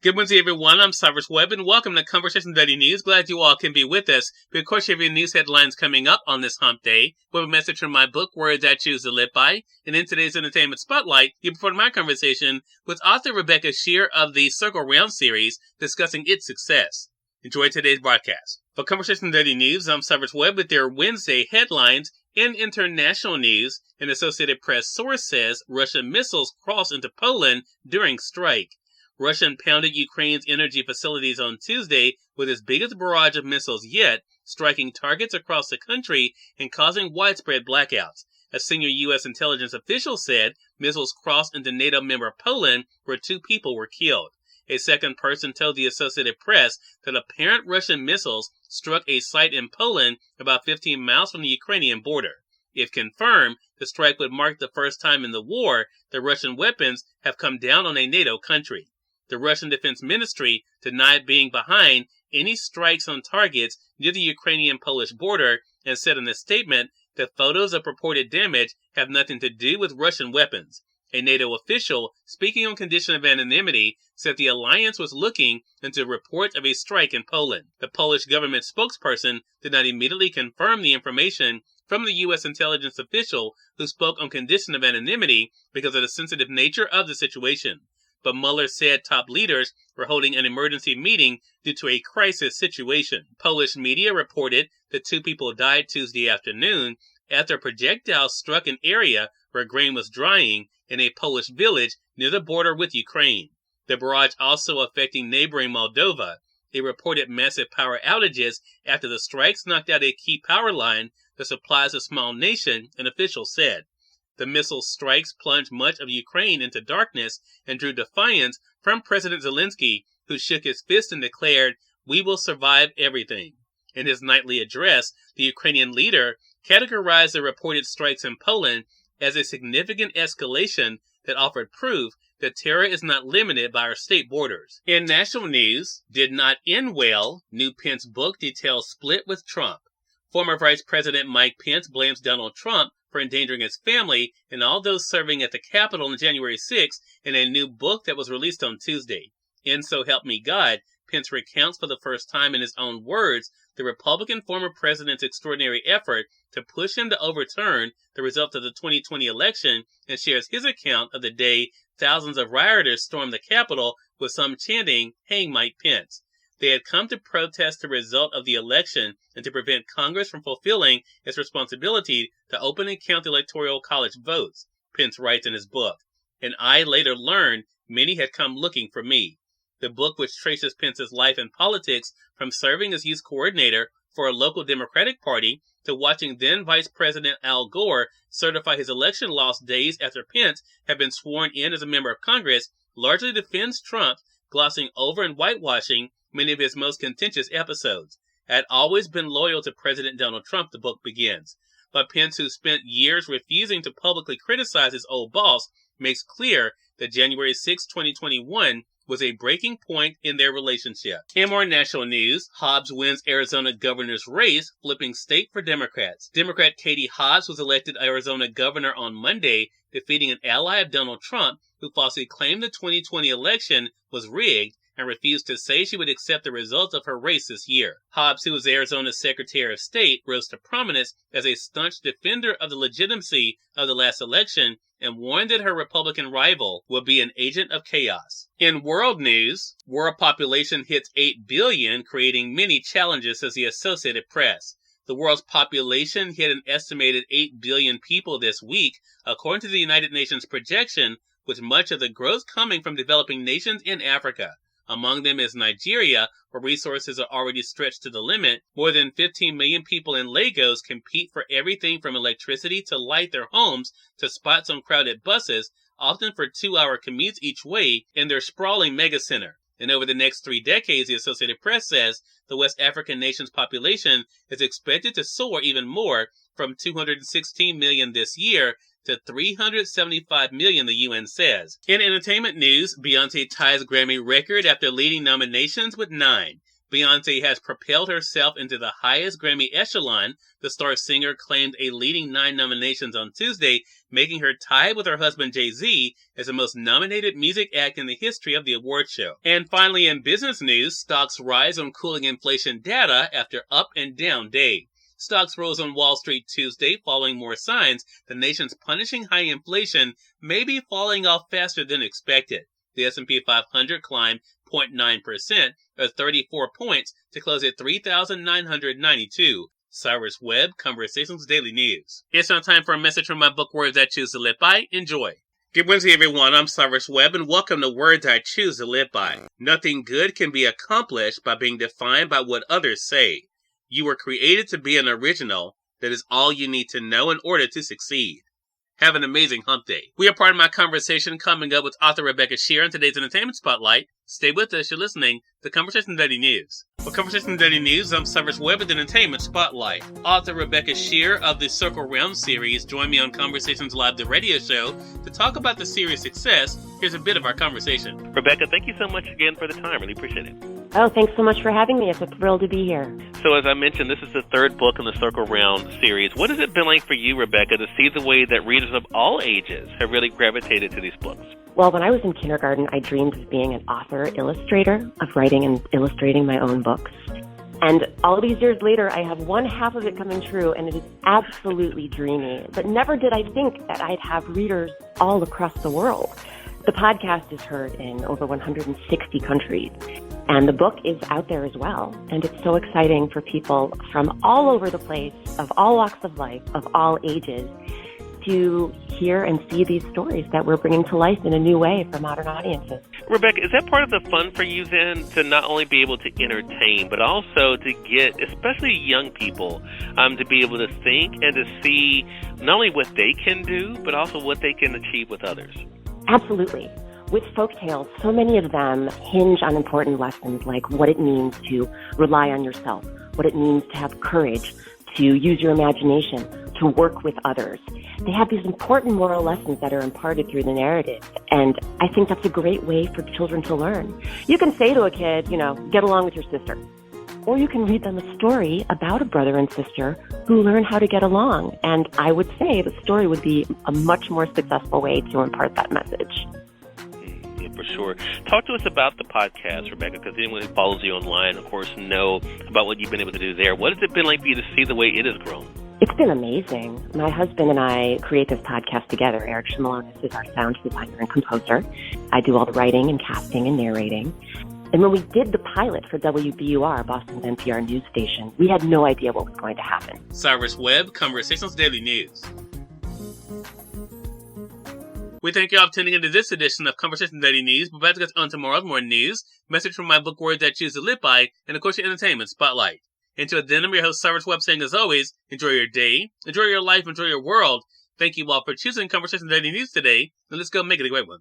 Good Wednesday, everyone. I'm Cyrus Webb, and welcome to Conversation Daily News. Glad you all can be with us. We, of course, have your news headlines coming up on this hump day. We have a message from my book, Words I Choose to Live By. And in today's Entertainment Spotlight, you before my conversation with author Rebecca Sheir of the Circle Round series, discussing its success. Enjoy today's broadcast. For Conversation Daily News, I'm Cyrus Webb with their Wednesday headlines. In international news, an Associated Press source says Russian missiles crossed into Poland during strike. Russia pounded Ukraine's energy facilities on Tuesday with its biggest barrage of missiles yet, striking targets across the country and causing widespread blackouts. A senior U.S. intelligence official said missiles crossed into NATO member Poland, where 2 people were killed. A second person told the Associated Press that apparent Russian missiles struck a site in Poland about 15 miles from the Ukrainian border. If confirmed, the strike would mark the first time in the war that Russian weapons have come down on a NATO country. The Russian Defense Ministry denied being behind any strikes on targets near the Ukrainian-Polish border and said in a statement that photos of purported damage have nothing to do with Russian weapons. A NATO official, speaking on condition of anonymity, said the alliance was looking into reports of a strike in Poland. The Polish government spokesperson did not immediately confirm the information from the U.S. intelligence official who spoke on condition of anonymity because of the sensitive nature of the situation. But Mueller said top leaders were holding an emergency meeting due to a crisis situation. Polish media reported that 2 people died Tuesday afternoon after projectiles struck an area where grain was drying in a Polish village near the border with Ukraine. The barrage also affecting neighboring Moldova. It reported massive power outages after the strikes knocked out a key power line that supplies a small nation, an official said. The missile strikes plunged much of Ukraine into darkness and drew defiance from President Zelensky, who shook his fist and declared, "We will survive everything." In his nightly address, the Ukrainian leader categorized the reported strikes in Poland as a significant escalation that offered proof that terror is not limited by our state borders. In national news, did not end well. New Pence book details split with Trump. Former Vice President Mike Pence blames Donald Trump for endangering his family and all those serving at the Capitol on January 6th in a new book that was released on Tuesday. In So Help Me God, Pence recounts for the first time in his own words the Republican former president's extraordinary effort to push him to overturn the result of the 2020 election and shares his account of the day thousands of rioters stormed the Capitol with some chanting, "Hang Mike Pence." They had come to protest the result of the election and to prevent Congress from fulfilling its responsibility to open and count electoral college votes, Pence writes in his book. And I later learned many had come looking for me. The book, which traces Pence's life and politics from serving as youth coordinator for a local Democratic Party to watching then Vice President Al Gore certify his election loss days after Pence had been sworn in as a member of Congress, largely defends Trump, glossing over and whitewashing many of his most contentious episodes. I had always been loyal to President Donald Trump, the book begins. But Pence, who spent years refusing to publicly criticize his old boss, makes clear that January 6, 2021 was a breaking point in their relationship. In more national news, Hobbs wins Arizona governor's race, flipping state for Democrats. Democrat Katie Hobbs was elected Arizona governor on Monday, defeating an ally of Donald Trump who falsely claimed the 2020 election was rigged and refused to say she would accept the results of her race this year. Hobbs, who was Arizona's Secretary of State, rose to prominence as a staunch defender of the legitimacy of the last election and warned that her Republican rival would be an agent of chaos. In world news, world population hits 8 billion, creating many challenges, says the Associated Press. The world's population hit an estimated 8 billion people this week, according to the United Nations projection, with much of the growth coming from developing nations in Africa. Among them is Nigeria, where resources are already stretched to the limit. More than 15 million people in Lagos compete for everything from electricity to light their homes to spots on crowded buses, often for 2-hour commutes each way in their sprawling megacenter. And over the next 3 decades, the Associated Press says, the West African nation's population is expected to soar even more, from 216 million this year to 375 million, the UN says. In entertainment news, Beyoncé ties Grammy record after leading nominations with 9. Beyoncé has propelled herself into the highest Grammy echelon. The star singer claimed a leading 9 nominations on Tuesday, making her tied with her husband Jay-Z as the most nominated music act in the history of the award show. And finally, in business news, stocks rise on cooling inflation data after up and down day. Stocks rose on Wall Street Tuesday following more signs the nation's punishing high inflation may be falling off faster than expected. The S&P 500 climbed 0.9%, or 34 points, to close at 3,992. Cyrus Webb, Conversations Daily News. It's now time for a message from my book, Words I Choose to Live By. Enjoy. Good Wednesday, everyone. I'm Cyrus Webb, and welcome to Words I Choose to Live By. Nothing good can be accomplished by being defined by what others say. You were created to be an original. That is all you need to know in order to succeed. Have an amazing hump day. We are part of my conversation coming up with author Rebecca Sheir in today's Entertainment Spotlight. Stay with us. You're listening to Conversation Daily News. For Conversation Daily News, I'm Cyrus Webb with the Entertainment Spotlight. Author Rebecca Sheir of the Circle Round series joined me on Conversations Live, the radio show, to talk about the series' success. Here's a bit of our conversation. Rebecca, thank you so much again for the time. Really appreciate it. Oh, thanks so much for having me. It's a thrill to be here. So as I mentioned, this is the third book in the Circle Round series. What has it been like for you, Rebecca, to see the way that readers of all ages have really gravitated to these books? Well, when I was in kindergarten, I dreamed of being an author-illustrator, of writing and illustrating my own books. And all these years later, I have one half of it coming true, and it is absolutely dreamy. But never did I think that I'd have readers all across the world. The podcast is heard in over 160 countries. And the book is out there as well. And it's so exciting for people from all over the place, of all walks of life, of all ages, to hear and see these stories that we're bringing to life in a new way for modern audiences. Rebecca, is that part of the fun for you then, to not only be able to entertain, but also to get, especially young people, to be able to think and to see not only what they can do, but also what they can achieve with others? Absolutely. With folktales, so many of them hinge on important lessons like what it means to rely on yourself, what it means to have courage, to use your imagination, to work with others. They have these important moral lessons that are imparted through the narrative, and I think that's a great way for children to learn. You can say to a kid, get along with your sister. Or you can read them a story about a brother and sister who learn how to get along, and I would say the story would be a much more successful way to impart that message. For sure. Talk to us about the podcast, Rebecca, because anyone who follows you online, of course, know about what you've been able to do there. What has it been like for you to see the way it has grown? It's been amazing. My husband and I create this podcast together. Eric Shimalonis is our sound designer and composer. I do all the writing and casting and narrating. And when we did the pilot for WBUR, Boston's NPR news station, we had no idea what was going to happen. Cyrus Webb, Conversations Daily News. We thank you all for tuning into this edition of Conversation Daily News. We're about to get on tomorrow's more news, message from my book, Words I Choose to Live By, and of course your Entertainment Spotlight. Until then, I'm your host, Cyrus Webb, saying as always, enjoy your day, enjoy your life, enjoy your world. Thank you all for choosing Conversation Daily News today, and let's go make it a great one.